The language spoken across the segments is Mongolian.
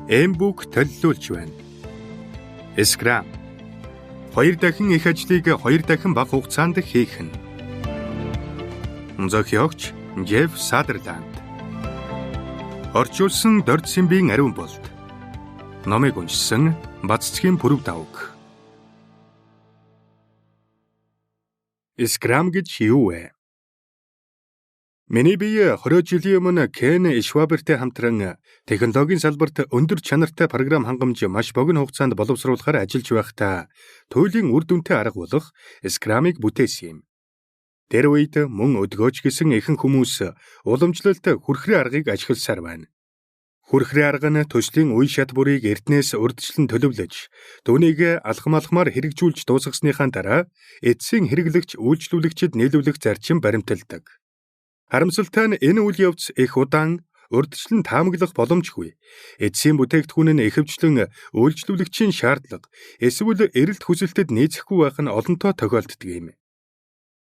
Mbook төлөвлөж байна. Scrum 2 дахин их ажлыг 2 дахин бага хугацаанд хийх нь. Зохиогч Jeff Sutherland. Орчуулсан Дорд Симбийн ариун болт. Номыг уншсан Баццгийн Пүрэв Давг. Scrum гэж юу вэ? Миний бие 20 жилийн өмнө Кен Швабертэй хамтран технологийн салбарт өндөр чанартай програм хангамж маш богино хугацаанд боловсруулахаар ажиллаж байхдаа туйлын үр дүнтэй арга болох Scrum-ыг бүтээсэн юм. Тэр үед мөн өдгөөч гэсэн ихэнх хүмүүс уламжлалт хүрхрийн аргыг ашигласаар байна. Хүрхрийн арга нь төслийн үе шат бүрийг эрдэнэс урьдчилан төлөвлөж, түүнийг алхам-алхмаар хэрэгжүүлж дуусгасныхаа дараа эцсийн хэрэглэгч үйлчлүүлэгчид нийлүүлэх зарчим баримталдаг. Харамсалтай нь энэ үйл явц их удаан урьдчилан таамаглах боломжгүй. Эцсийн бүтээгдэхүүн нь ихэвчлэн үйлчлүүлэгчийн шаардлага эсвэл эрэлт хүсэлтэд нийцэхгүй байх нь олонтоо тохиолддог юм.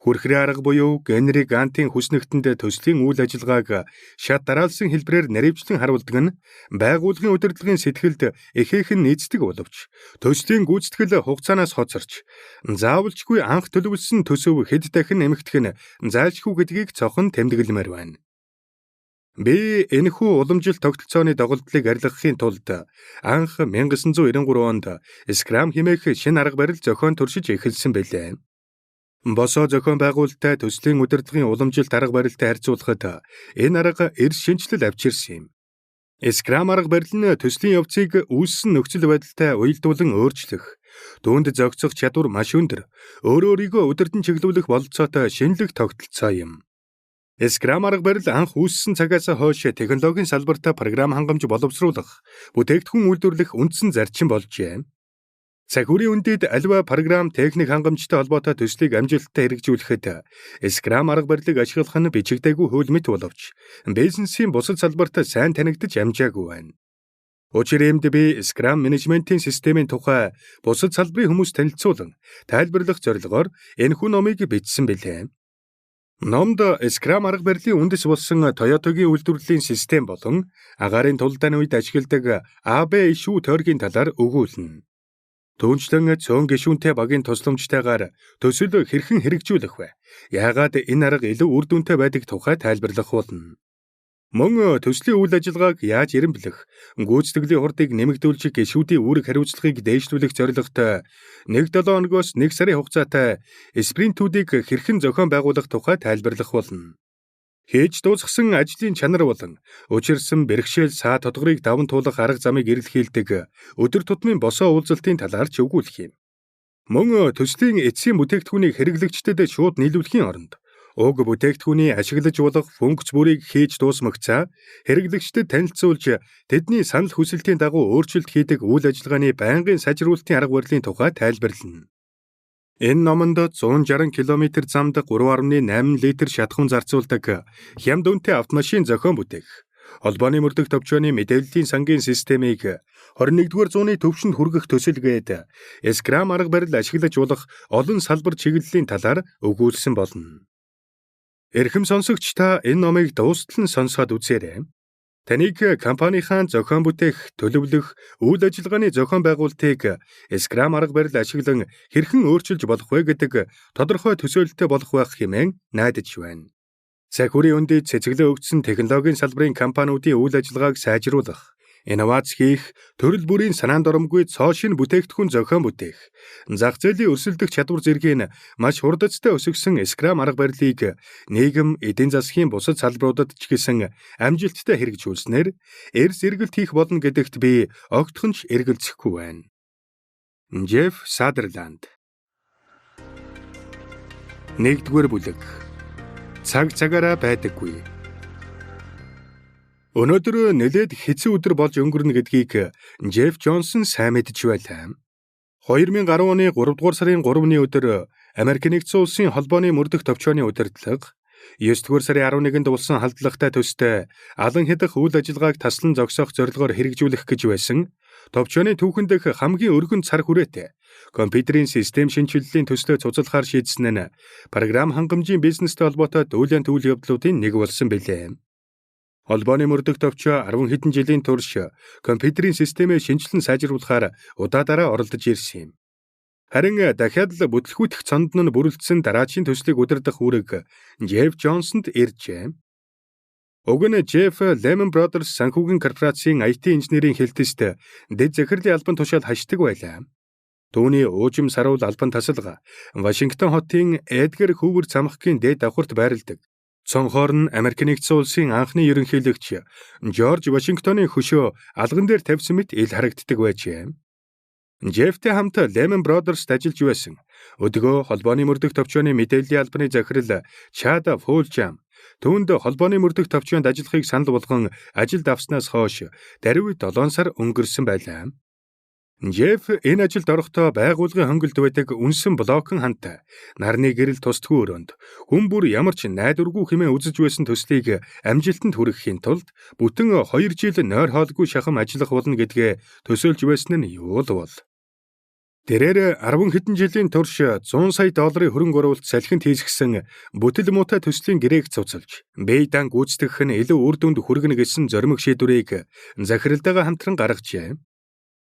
Хүрхрийн арга буюу генерик антын хүснэгтэнд төслийн үйл ажиллагааг шат дараалсан хэлбэрээр наривчлан харуулдаг нь байгууллагын удирдлагын сэтгэлд ихээхэн нийцдэг боловч төслийн гүйцэтгэл хугацаанаас хоцорч заавалчгүй анх төлөвлөсөн төсөв хэд дахин нэмэгдэх нь зайлшгүй гэдгийг цохон тэмдэглэмээр байна. Би энэхүү уламжил тогтолцооны доголдлыг арилгахын тулд анх 1993 онд Scrum хэмээх шинэ арга барил зохион туршиж эхэлсэн байлээ. Босоо зохион байгуулалттай төслийн удирдлагын уламжилт арга барилтай харьцуулахад энэ арга эрс шинжилэл авчирсан юм. Scrum арга барил нь төслийн явцыг үүссэн нөхцөл байдалтай уялдуулан өөрчлөх, түүнд зохицох чадвар маш өндөр, өөрийгөө удирдан чиглүүлэх бололцоотой шинэлэг тогтолцоо юм. Scrum арга барил анх үүссэн цагаас хойш технологийн салбарт програм хангамж боловсруулах, бүтээгдэхүүн үйлдвэрлэх үндсэн зарчим болжээ. Цаг үрийн үндэд аливаа програм техник хангамжтай холбоотой төслийг амжилттай хэрэгжүүлэхэд Scrum арга барилыг ашиглах нь бичигдээгүй хууль мэт боловч бизнесийн бусад салбарт сайн танигдж амжаагүй байна. Учир эмд би Scrum менежментийн системийн тухай бусад салбарын хүмүүс танилцуулан тайлбарлах зорилгоор энэхүү номыг бичсэн билээ. Номд Scrum арга барилын үндэс болсон Toyota-гийн үйлдвэрлэлийн систем болон агаарын тулдааны үед ашигладаг AB ишүү тойргийн талаар өгүүлнэ. Түүнчлэн цөөн гишүүнтэй багийн тусламжтайгаар төсөл хэрхэн хэрэгжүүлэх вэ? Яагаад энэ арга илүү үр дүнтэй байдаг тухай тайлбарлах болно. Мөн төслийн үйл ажиллагааг яаж эренблэх, гүйцэтгэлийн хурдыг нэмэгдүүлж гишүүдийн үүрэг хариуцлагыг дээшлүүлэх зорилготой 1-7 хоногоос 1 сарын хугацаатай спринтүүдийг хэрхэн зохион байгуулах тухай тайлбарлах болно. Хийж дуусгасан ажлын чанар болон учирсан бэрхшээл саа тодгорыг даван туулах арга замыг эрэлхийлдэг өдөр тутмын босоо уулзалтын талаар ч өгүүлэх юм. Мөн төслийн эцсийн бүтээгдэхүүнийг хэрэглэгчдэд шууд нийлүүлэхийн оронд уг бүтээгдэхүүний ашиглаж болох функц бүрийг хийж дуусмагцаа хэрэглэгчдэд танилцуулж тэдний санал хүсэлтийн дагуу өөрчлөлт хийдэг үйл ажиллагааны байнгын сайжруулалтын арга барилын тухай тайлбарлана. Энэ номонд 160 км замд 3.8 литр шатхуун зарцуулдаг хямд үнэтэй автомашин зохион бүтээх, холбооны мөрдөх товчооны мэдээллийн сангийн системийг 21-р зууны төвшөнд хүргэх төсөлгээд Scrum арга барил ашиглаж болох олон салбар чиглэлийн талаар өгүүлсэн болно. Эрхэм сонсогч та энэ номыг дуустал нь сонсоод үзээрэй. Таныг компанийнхаа зохион бүтээх, төлөвлөх, үйл ажиллагааны зохион байгуулалтыг Scrum арга барил ашиглан хэрхэн өөрчилж болох вэ гэдэг тодорхой төсөөлөлтөй болох байх хэмээн найдаж байна. Цаг үрийн үндэд цэцгэлээ өгсөн технологийн салбарын компаниудын үйл ажиллагааг сайжруулах, инновац хийх, төрөл бүрийн санаанд оромгүй цоо шин бүтээгдэхүүн зохион бүтээх, зах зээлийн өрсөлдөх чадвар зэргийн маш хурдцтай өсгсөн Scrum арга барилыг нийгэм, эдийн засгийн бусад салбаруудад ч гэсэн амжилттай хэрэгжүүлснээр эрс эргэлт хийх болно гэдэгт би огтхонч эргэлзэхгүй байна. Jeff Sutherland. 1-р бүлэг. Цаг цагаараа байдаггүй. Өнөөдөр нэлээд хэцүү өдөр болж өнгөрнө гэдгийг Jeff Johnson сайн мэдж байлаа. 2010 оны 3-р сарын 3-ны өдөр Америк нэгдсэн улсын холбооны мөрдөх товчооны удирдлага 9-р сарын 11-нд улсан халдлагатай төстэй алан хядах үйл ажиллагааг таслан зогсоох зорилгоор хэрэгжүүлэх гэж байсан товчооны түүхэн дэх хамгийн өргөн цар хүрээтэй компьютерийн систем шинжилгэлийн төслөө цуцлахаар шийдсэн нь програм хангамжийн бизнестэй холбоотой дүүлэн үйл явдлуудын нэг болсон билээ. Холбооны мөрдөх товчоо 10 хэдэн жилийн турш компьютерийн системээ шинжилэн сайжруулахаар удаадараа оролдож ирсэн юм. Харин дахиад л бүтлгүүтэх цонд нь бүрэлдсэн дараачийн төслийг удирдах үүрэг Jeff Johnson-д иржээ. Уг нь Jeff Lehman Brothers санхүүгийн корпорацийн IT инженерийн хэлтэст дэд захирлын албан тушаал хашдаг байлаа. Түүний уужим саруул албан тасалга Вашингтон хотын Эдгар Хүүвер цамхгийн дээд давхарт байрладаг. Цонхоор нь Америк нэгдсэн улсын анхны ерөнхийлөгч Жорж Вашингтоны хөшөө алган дээр тавьсан мэт ил харагддаг байжээ. Jeffтэй хамт Lehman Brothers ажиллаж байсан. Өдгөө холбооны мөрдөх товчооны мэдээллийн албаны захирал Chad Fulgham түүнд холбооны мөрдөх товчоонд ажиллахыг санал болгон ажилд авснаас хойш даруй 7 сар өнгөрсөн байлаа. Jeff энэ ажилд орохдоо байгууллагын хөнгөлд байдаг үнсэн блокн хантай нарны гэрэл тусдгүй өрөөнд хүн бүр ямар ч найдваргүй хэмээн үзэж байсан төслийг амжилтанд хүрэхийн тулд бүтэн 2 жил нойр хоолгүй шахам ажиллах болно гэдгээ төсөөлж байсан нь юу л бол. Тэрээр 10 хэдэн жилийн турш $100 сая хөрөнгө оруулалт салхинд хийсгсэн бүтэл муутай төслийн гэрээг цуцалж, Бэйдан гүйцэтгэх нь илүү үр дүнд хүргэнэ гэсэн зоримог шийдвэрийг захиралдаагаа хамтран гаргажээ.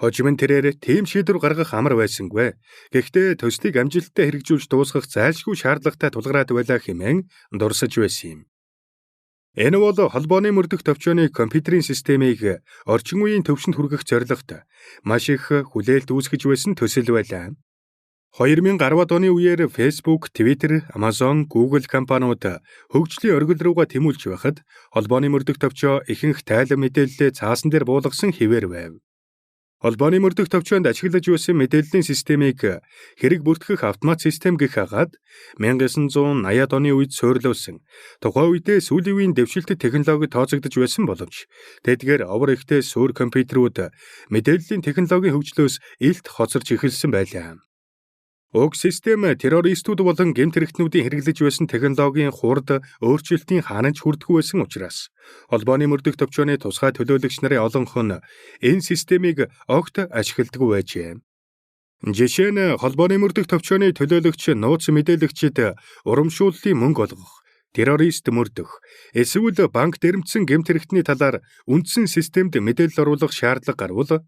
Хожим нь тэрээр тийм шийдвэр гаргах амар байсангүй. Гэхдээ төслийг амжилттай хэрэгжүүлж дуусгах зайлшгүй шаардлагатай тулгараад байлаа хэмээн дурсаж байсан юм. Энэ бол холбооны мөрдөх товчооны компьютерийн системийг орчин үеийн төвшөнд хүргэх зорилготой маш их хүлээлт үүсгэж байсан төсөл байлаа. 2010-ад оны үеэр Facebook, Twitter, Amazon, Google компаниуд хөгжлийн оргил руугаа тэмүүлж байхад холбооны мөрдөх товчоо ихэнх тайлан мэдээлэлээ цаасан дээр буулгасан хэвээр байв. Холбооны мөрдөх товчоонд ашиглаж байсан мэдээллийн системийг хэрэг бүртгэх автомат систем гэх хагаад 1980-ад оны үед суйрлуулсан. Тухайн үедээ сүүлийн үеийн дэвшилтэт технологи тооцогдож байсан боловч тэдгээр овор ихтэй суур компьютерүүд мэдээллийн технологийн хөгжлөөс илт хоцорч эхэлсэн байлаа. Уг систем террористүүд болон гэмт хэрэгтнүүдийн хэрэглэж байсан технологийн хурд өөрчлөлтийн хаанч хүрдэггүй байсан учраас холбооны мөрдөх товчооны тусгай төлөөлөгч нарын олонх нь энэ системийг огт ашигладаггүй байжээ. Жишээ нь холбооны мөрдөх товчооны төлөөлөгч нууц мэдээлэгчид урамшууллын мөнгө олгох, террорист мөрдөх, эсвэл банк дэрэмдсэн гэмт хэрэгтний талаар үндсэн системд мэдээлэл оруулах шаардлага гарвал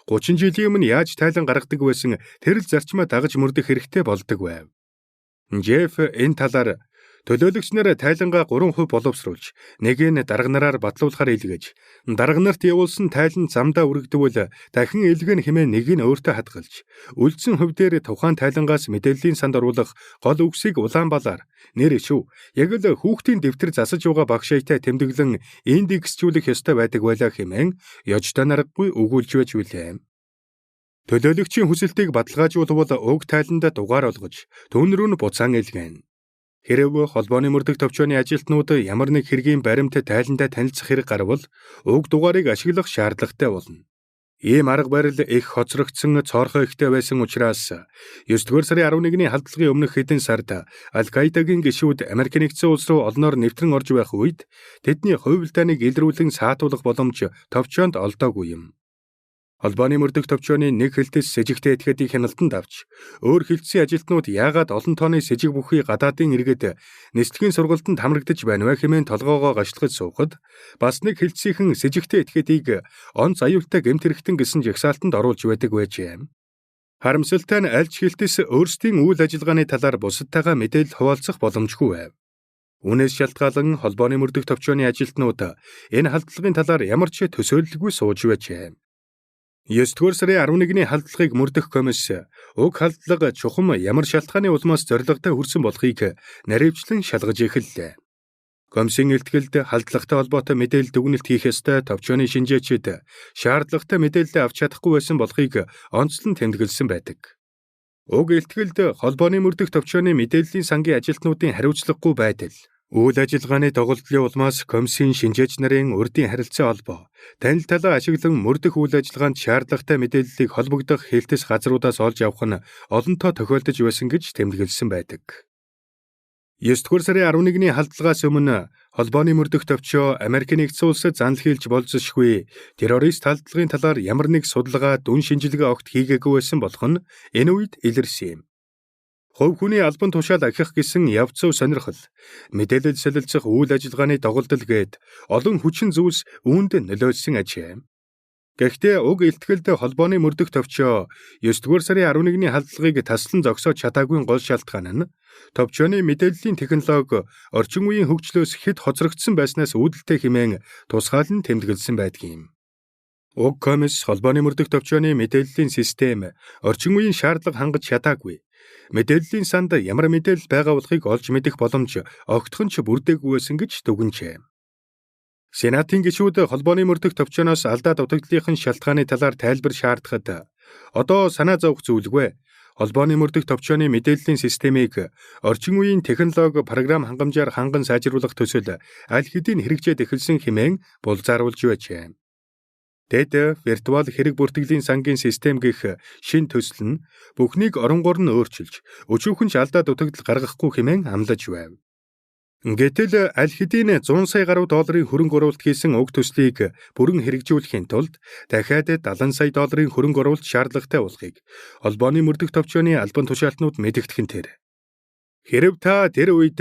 30 жилийн өмнө яаж тайлан гаргадаг байсан тэрл зарчмаа дагаж мөрдөх хэрэгтэй болдог байв. Jeff энэ талаар төлөөлөгч нар тайлангаа 3% боловсруулж, нэг нь дарга нараар батлуулахаар илгээж, дарга нарт явуулсан тайлан замдаа үргэлдвэл дахин илгэн хэмээн нэг нь өөртөө хадгалж, үлдсэн хөв дээр тухайн тайлангаас мэдээллийн санд оруулах гол үгсийг улаан балаар нэр шүү. Яг л хүүхдийн дэвтэр засаж байгаа багшаайтай тэмдэглэн индексжүүлэх ёстой байдаг байлаа хэмээн ёжтой наргагүй өгүүлж байж билээ. Төлөөлөгчийн хүсэлтийг баталгаажуулбал уг тайланд дугаар олгож, түүн рүү нь буцаан илгээнэ. Хэрв холбооны мөрдөх товчооны ажилтнууд ямар нэг хэргийн баримт тайландаа танилцах хэрэг гарвал уг дугаарыг ашиглах шаардлагатай болно. Ийм арга барил их хоцрогдсон цоорхоо ихтэй байсан учраас 9-р сарын 11-ний халдлагын өмнөх хэдэн сард Аль-Каидагийн гишүүд Америк нэгдсэн улс руу олноор нэвтрэн орж байх үед тэдний хувилдааныг илрүүлэн саатуулах боломж товчоонд олдоогүй юм. Холбооны мөрдөх товчооны нэг хэлтэс сэжигтэй этгээдийн хяналтанд авч өөр хэлтсийн ажилтнууд яагаад олон тооны сэжиг бүхий гадаадын иргэд нислэгийн сургалтанд хамрагдаж байна вэ хэмээн толгоогоо гашлагаж суухад бас нэг хэлтсийнхэн сэжигтэй этгээдийг онц аюултай гэмт хэрэгтэн гэсэн жагсаалтанд оруулж байдаг байжээ. Харамсалтай нь аль ч хэлтэс өөрсдийн үйл ажиллагааны талаар бусадтайгаа мэдээлэл хуваалцах боломжгүй байв. Үүнээс шалтгаалan холбооны мөрдөх товчооны ажилтнууд энэ халдлагын талаар ямар ч төсөөлөлгүй сууж байжээ. 9-р сарын 11-ний халдлагыг мөрдөх комисс уг халдлага чухам ямар шалтгааны улмаас зорилготой хүрсэн болохыг наривчлан шалгаж эхэллээ. Комиссийн илтгэлд халдлагатай холбоотой мэдээлэл дүгнэлт хийх ёстой товчооны шинжээчид шаардлагатай мэдээлэл авч чадахгүй байсан болохыг онцлон тэмдэглэсэн байдаг. Уг илтгэлд холбооны мөрдөх товчооны мэдээллийн сангийн ажилтнуудын хариуцлагагүй байдал, үйл ажиллагааны доголдлын улмаас комиссийн шинжээч нарын урдийн харилцаа холбоо, танил талаа ашиглан мөрдөх үйл ажиллагаанд шаардлагатай мэдээллийг холбогдох хэлтэс газруудаас олж авах нь олонтоо тохиолдож байсан гэж тэмдэглэсэн байдаг. 9-р сарын 11-ний халдлагаас өмнө холбооны мөрдөх товчоо Америк нэгдсэн улсад занл хийлж болзошгүй террорист халдлагын талаар ямар нэг судалгаа дүн шинжилгээ огт хийгээгүй байсан болох нь энэ үед илэрсэн юм. Хувь хүний албан тушаал ахих гэсэн явц зүй сонирхол, мэдээлэл солилцох үйл ажиллагааны доголдол гээд олон хүчин зүйлс үүнд нөлөөлсөн ажээ. Гэхдээ уг илтгэлд холбооны мөрдөх товчоо 9-р сарын 11-ний халдлагыг таслан зогсоож чадаагүй гол шалтгаан нь товчооны мэдээллийн технологи орчин үеийн хөгжлөөс хэд хоцрогдсон байснаас үүдэлтэй хэмээн тусгаалan тэмдэглэсэн байдгийн. Уг комисс холбооны мөрдөх товчооны мэдээллийн систем орчин үеийн шаардлага хангаж чадаагүй. Мэдээллийн санд ямар мэдээлэл байгаа болохыг олж мэдэх боломж огтхон ч бүрдээгүй байсан гэж дүгнжээ. Сенатын гишүүд холбооны мөрдөх товчооноос алдаа дутагдлын шалтгааны талаар тайлбар шаардахад одоо санаа зовох зүйлгүй. Холбооны мөрдөх товчооны мэдээллийн системийг орчин үеийн технологи програм хангамжаар ханган сайжруулах төсөл аль хэдийн хэрэгжээд эхэлсэн хэмээн булзааруулж байжээ. Тэд виртуал хэрэг бүртгэлийн сангийн систем гэх шин төсөл нь бүхнийг оронгоор нь өөрчилж, өчүүхэн ч алдаа дутагдал гаргахгүй хэмээн амлаж байв. Гэтэл аль хэдийн 100 сая гаруй долларын хөрөнгө оруулалт хийсэн уг төслийг бүрэн хэрэгжүүлэхийн тулд дахиад 70 сая долларын хөрөнгө оруулалт шаардлагатай болохыг холбооны мөрдөх товчооны албан тушаалтнууд мэдэгдэхэн тэр. Хэрэв та тэр үед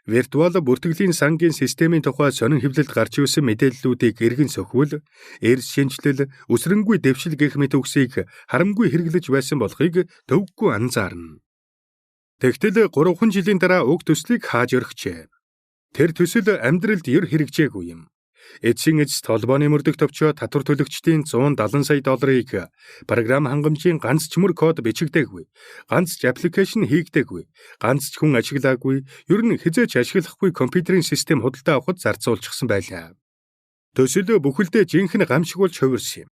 виртуал бүртгэлийн сангийн системийн тухай сонин хэвлэлд гарч ирсэн мэдээллүүдийг эргэн сөхвөл, эрс шинжилэл, үсрэнгүй дэвшил гэх мэт үгсийг харамгүй хэрэглэж байсан болохыг төвөггүй анзаарна. Тэгтэл 3 жилийн дараа уг төслийг хааж орхижээ. Тэр төсөл амьдралд ер хэрэгжээгүй юм. Эцсийн эцэст холбооны мөрдөх товчоо татвар төлөгчдийн 170 сая долларыг програм хангамжийн ганц ч мөр код бичигдээгүй, ганц ч аппликейшн хийгдээгүй, ганц ч хүн ашиглаагүй, ер нь хизээч ашиглахгүй компьютерийн систем худалдаа авахд зарцуулчихсан байлаа. Төсөл бүхэлдээ жинхэнэ гамшиг болж хувирсан юм.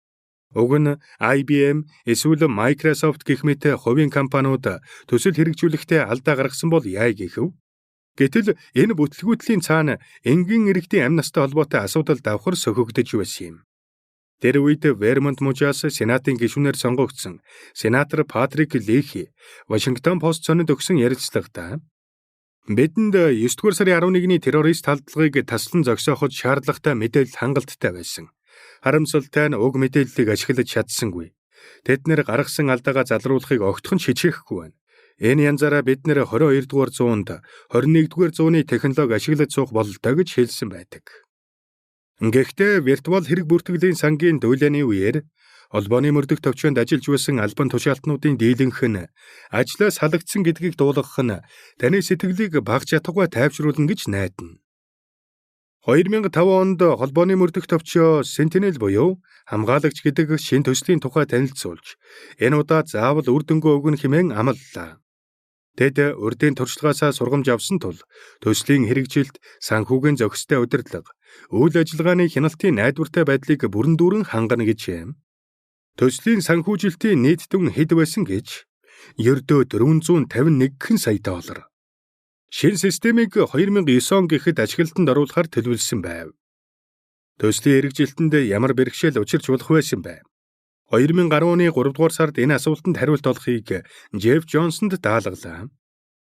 Уг нь IBM, эсвэл Microsoft гэх мэт хувийн компаниуд төсөл хэрэгжүүлэхдээ алдаа гаргасан бол яа гэхэв? Гэтэл энэ бүтлгүүтлийн цаана энгийн иргэдийн амь настай холбоотой асуудал давхар сөхөгдөж байсан юм. Тэр үед Вермонт мужаас Сенатын гишүүнээр сонгогдсон сенатор Патрик Лехи Вашингтон пост сонинд өгсөн ярилцлагада бидэнд 9-р сарын 11-ний террорист халдлагыг таслан зогсооход шаардлагатай мэдээлэл хангалттай байсан. Харамсалтай нь уг мэдээллийг ашиглаж чадсангүй. Тэд нэр гаргасан алдаагаа залруулахыг огтхон шижээхгүй байна. Энэ янзаараа бид нэр 22-р зуунд 21-р зууны технологи ашиглаж суух бололтой гэж хэлсэн байдаг. Гэхдээ виртуал хэрэг бүртгэлийн сангийн дүүлэний үеэр холбооны мөрдөх товчоонд ажиллаж байсан албан тушаалтнуудын дийлэнх нь ажлаас халагдсан гэдгийг дуулгах нь таны сэтгэлийг багж ятггүй тайвшруулна гэж найдана. 2005 онд холбооны мөрдөх товчоо Sentinel буюу хамгаалагч гэдэг шин төслийн тухай танилцуулж, энэ удаа заавал үр дүнгээ өгнө хэмээн амлалаа. Тэд урдын туршлагаасаа сургамж авсан тул төслийн хэрэгжилт, санхүүгийн зохистой удирдлага, үйл ажиллагааны хяналтын найдвартай байдлыг бүрэн дүүрэн хангана гэж. Төслийн санхүүжилтийн нийт дүн хэд байсан гэж ердөө 451 сая доллар. Шинэ системийг 2009 он гэхэд ашиглалтанд оруулахар төлөвлөсөн байв. Төслийн хэрэгжилтэнд ямар бэрхшээл учирч болох байсан бэ? 2010 оны 3 дугаар сард энэ асуултанд хариулт олохыг Жеф Джонсонд даалгалаа.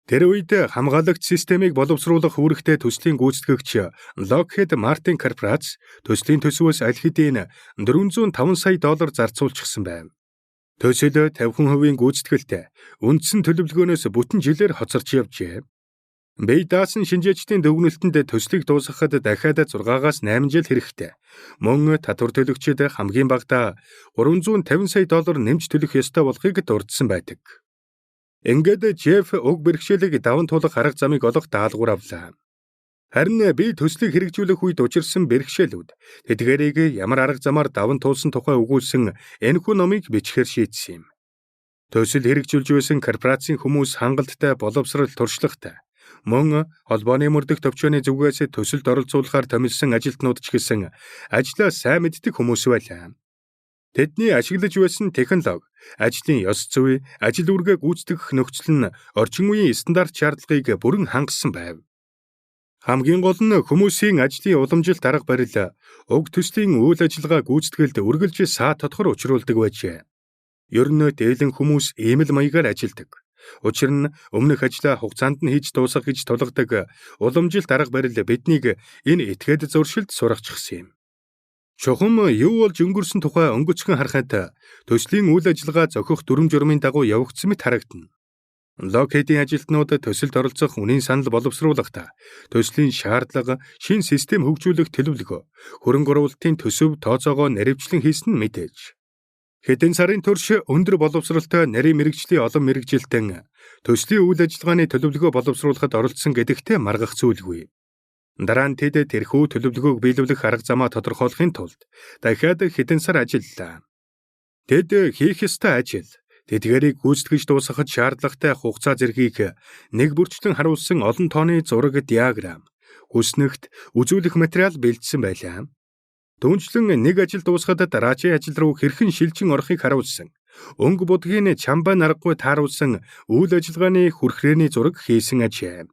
Тэр үед хамгаалагч системийг боловсруулах үүрэгтэй төслийн гүйцэтгэгч Lockheed Martin корпорац төслийн төсвөөс аль хэдийн 405 сая доллар зарцуулчихсан байв. Төсөл 50% гүйцэтгэлтэй үндсэн төлөвлөгөөнөөс бүтэн жилээр хоцорч явжээ. Бэй даасан шинжээчдийн дүгнэлтэнд төслийг дуусгахад дахиад 6-аас 8 жил хэрэгтэй. Мөн татвар төлөгчид хамгийн багадаа 350 сая доллар нэмж төлөх ёстой болохыг дурдсан байдаг. Ингээд Жеф уг бэрхшээлийг даван туулах арга замыг олох даалгавар авлаа. Харин би төслийг хэрэгжүүлэх үед учирсан бэрхшээлүүд тэдгээрийг ямар арга замаар даван туулсан тухай өгүүлсэн энэхүү номыг бичгээр шийдсэн юм. Төсөл хэрэгжүүлж байсан корпорацийн хүмүүс хангалттай боловсрал туршлагатай. Мөн холбооны мөрдөх товчооны зүгээс төсөлд оролцуулахаар томилсон ажилтнууд ч гэсэн ажлаа сайн мэддэг хүмүүс байлаа. Тэдний ашиглаж байсан технологи, ажлын ёс зүй, ажил үүргээ гүйцэтгэх нөхцөл нь орчин үеийн стандарт шаардлагыг бүрэн хангасан байв. Хамгийн гол нь хүмүүсийн ажлын уламжилт арга барил уг төслийн үйл ажиллагаа гүйцэтгэлд үргэлж саа тодхор учруулдаг байжээ. Ер нь дээлэн хүмүүс ийм л маягаар ажилдаг. Учир нь өмнөх ажлаа хугацаанд нь хийж дуусгах гэж тулгадаг уламжилт арга барил биднийг энэ этгээд зуршилд сургачихсан юм. Чухам юу болж өнгөрсөн тухай өнгөцгөн харахад төслийн үйл ажиллагаа зохих дүрм журмын дагуу явагдсан мэт харагдана. Локхейдийн ажилтнууд төсөлд оролцох үнийн санал боловсруулахдаа төслийн шаардлага, шин систем хөгжүүлэх төлөвлөгөө, хөрөнгө оруулалтын төсөв тооцоогоо наривчлан хийсэн нь мэдээж. Хэдэн сарын турш өндөр боловсролтой нарийн мэрэгжлийн олон мэрэгжилтэн төслийн үйл ажиллагааны төлөвлөгөө боловсруулахад оролцсон гэдэгтээ маргах зүйлгүй. Дараа нь тэд тэрхүү төлөвлөгөөг биелүүлэх арга замаа тодорхойлохын тулд дахиад хэдэн сар ажиллалаа. Тэд хийх ёстой ажил, тэдгээрийг гүйцэтгэж дуусгахад шаардлагатай хугацаа зэргийг нэг бүрчлэн харуулсан олон тооны зураг диаграм, хүснэгт үзүүлэх материал бэлдсэн байлаа. Түүнчлэн нэг ажил дуусгаад дараагийн ажил руу хэрхэн шилжин орохыг харуулсан, өнгө будгийн чамбай наргагүй тааруулсан үйл ажиллагааны хүрхрээний зураг хийсэн ажээ.